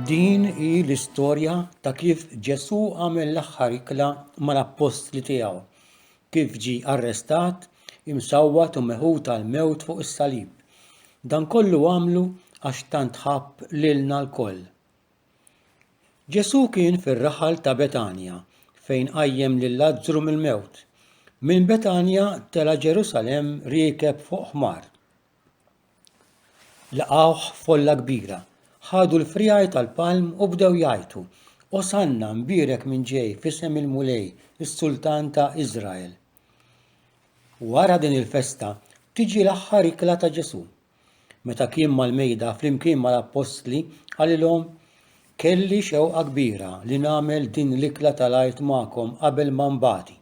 Din hi l-istorja ta' kif Ġesu għamel l-aħħar ikla mal-apostli tiegħu, kif ġie arrestat, imsawwat u meħud għall-mewt fuq is-salib. Dan kollu għamlu għax tant ħabb lilna l-koll. Ġesu kien fir-raħal ta' Betanja fejn qajjem lil Lażru mill-mewt. Minn Betanja tela Ġerusalemm riekeb fuq ħmar. Laqgħuh folla kbira. Ħadu l-frijaj tal-palm u bdew jgħidu: Osanna mbierek minn ġej f'isem il-Mulej, is-Sultan ta' Iżrael. Wara din il-festa tiġi l-aħħar ikla ta' Ġesu. Meta kien mal-mejda flimkien mal-apostli għalilhom: kelli xewqa kbira li nagħmel din l-ikla tal-għajt magħkom qabel ma nbati.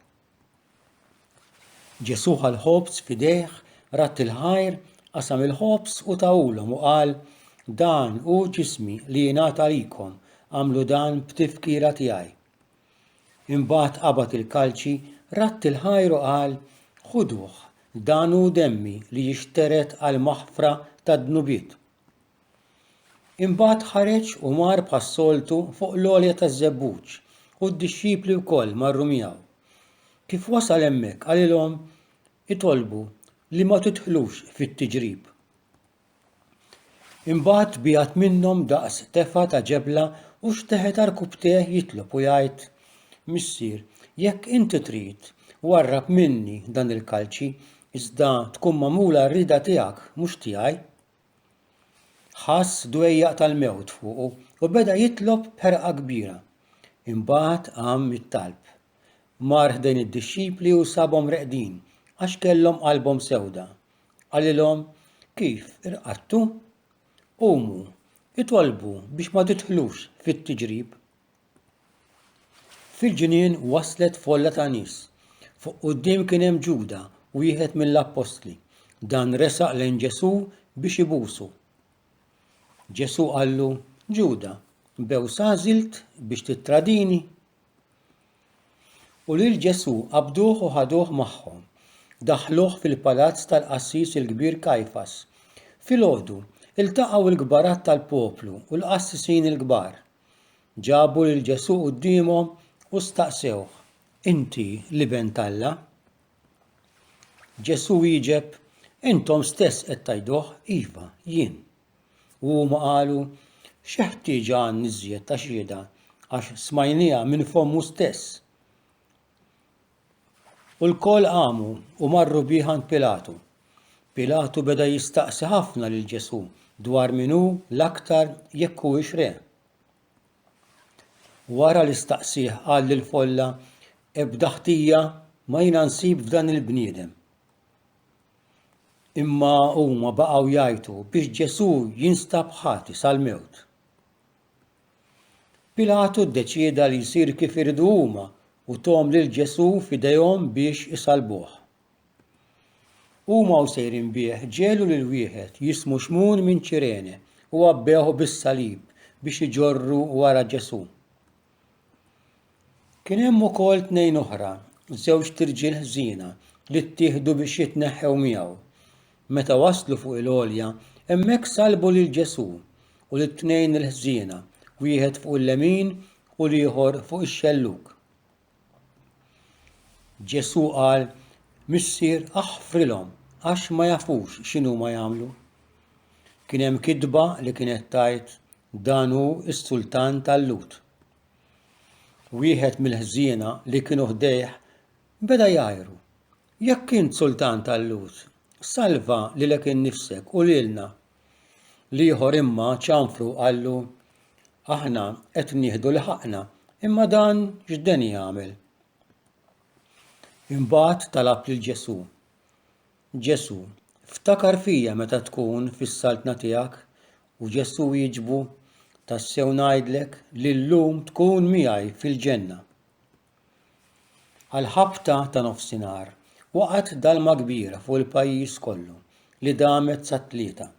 Ġesu ħal ħobż f'idejh, ratt il-ħajr, qasam il-ħobż u tawulhom u qal: Dan hu ġismi li jingħata għalikom, għamlu dan b'tifkira tiegħi. Imbagħad qabad il-kalċi, ratt il-ħajr u qal: Ħuduh, dan hu demmi li jixteret għal maħfra tad-dnubiet. Imbagħad ħareġ u mar bħas-soltu fuq l-għolja taż-żebbuġ u d-dixxipli wkoll marru miegħu. Kif wasal hemmhekk għalilhom itolbu li ma tidħlux fit-tiġrib. Imbagħad bijat minnhom daqs tefa ta' ġebla u xteħet arkubteh jitlob u jgħid: Missier, jekk inti trid warrab minni dan il-kalċi, iżda tkun magħmula r-rida tiegħek mhux tiegħi. Ħass dwejjaq tal-mewt fuqu u beda jitlob b'ħerqa kbira. Imbagħad qam mit-talb. Mar ħdejn id-dixxipli u sabhom reqdin għax kellhom qalbhom sewda. Qalilhom: Kif irqadtu? Qumu, itolbu biex ma tidħlux fit-tiġrib. Fil-ġinien waslet folla ta' nies. Fuq quddiem kien hemm Ġuda, wieħed mill-apostli. Dan resaq lejn Ġesu biex ibusu. Ġesu qallu: Ġuda, bew sażilt biex tittradini. U lil Ġesu qabduh u ħaduh magħhom. Daħluh fil-palazz tal-qassis il-kbir Kajfas. Filgħodu iltaqgħu l-kbarat tal-poplu u l-qassisin il-kbar. Ġabu lil Ġesu qudiemhom u staqsewh: Inti l-Ibn Alla? Ġesu wieġeb: Intom stess qed tgħiduh iva, jien. U huma qalu: X'eħtieġa għandna iżjed ta' xhieda għax smajniha minn fommu stess. U l-koll qamu u marru bih għand Pilatu. Pilatu beda jistaqsi ħafna lil Ġesu dwar min hu l-aktar jekk huwiex re. Wara li staqsih qal lill-folla: Ebda ħtija ma jiena nsib f'dan il-bniedem. Imma huma baqgħu jgħidu biex Ġesu jinstab ħati sal-mewt. Pilatu ddeċieda li jsir kif iridu huma u tom lil Ġesu f'idejhom biex isalbuh. Huma sejrin bih ġelu lil wieħed jismu Xmun minn Ċirene u għabbewh bis-salib biex iġorru wara Ġesu. Kien hemm ukoll tnejn oħra, żewġ tirġiel ħżiena li ttieħdu biex jitneħħew miegħu. Meta waslu fuq il-għolja, hemmhekk salbu lil Ġesu u lit-tnejn il-ħżiena, wieħed fuq il-lemin u l-ieħor fuq ix-xellug. Ġesu qal: Missier, aħfrilhom għax ma jafux x'inhu ma jagħmlu. Kien hemm kidba li kienet tgħid: Dan hu s-Sultan tal-Lut. Wieħed mill-ħżiena li kienu ħdejh beda jgħajru: Jekk int Sultan tal-Lut, salva lilek innifsek u lilna. L-ieħor imma ċanfru qallu: Aħna qed nieħdu l-ħaqna, imma dan x'den jagħmel? Imbagħad talab lil Ġesu: Ġesu, ftakar fija meta tkun fis-saltna tiegħek. U Ġesu jieġbu: Tassew ngħidlek li llum tkun miegħi fil-ġenna. Għall-ħabta ta' nofsinhar waqgħet dalma kbira fuq il-pajjiż kollu li damet sa tlieta.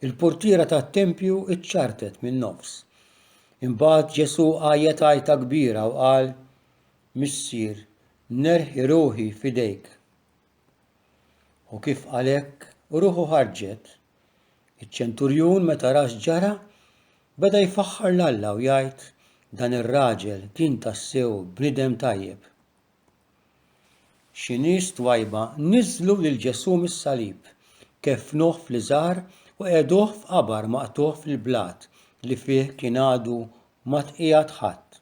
Il-purtiera tat-tempju iċċartet min-nofs. Imbagħad Ġesu għajjet għajta kbira u qal: Missier, nerħi ruħi f'idejk. U kif qal hekk ruħu ħarġet. Iċ-ċenturjun meta ra x'ġara Beda jfaħħar l-Alla u jgħid dan ir-raġel kien tassew bniedem tajjeb. Xi nies twajba niżlu lil Ġesu mis-salib, keffnuh fl-iżgħar u qegħduh f'qabar maqtugħ fil-blat li fih kien għadu ma tqiegħed ħadd.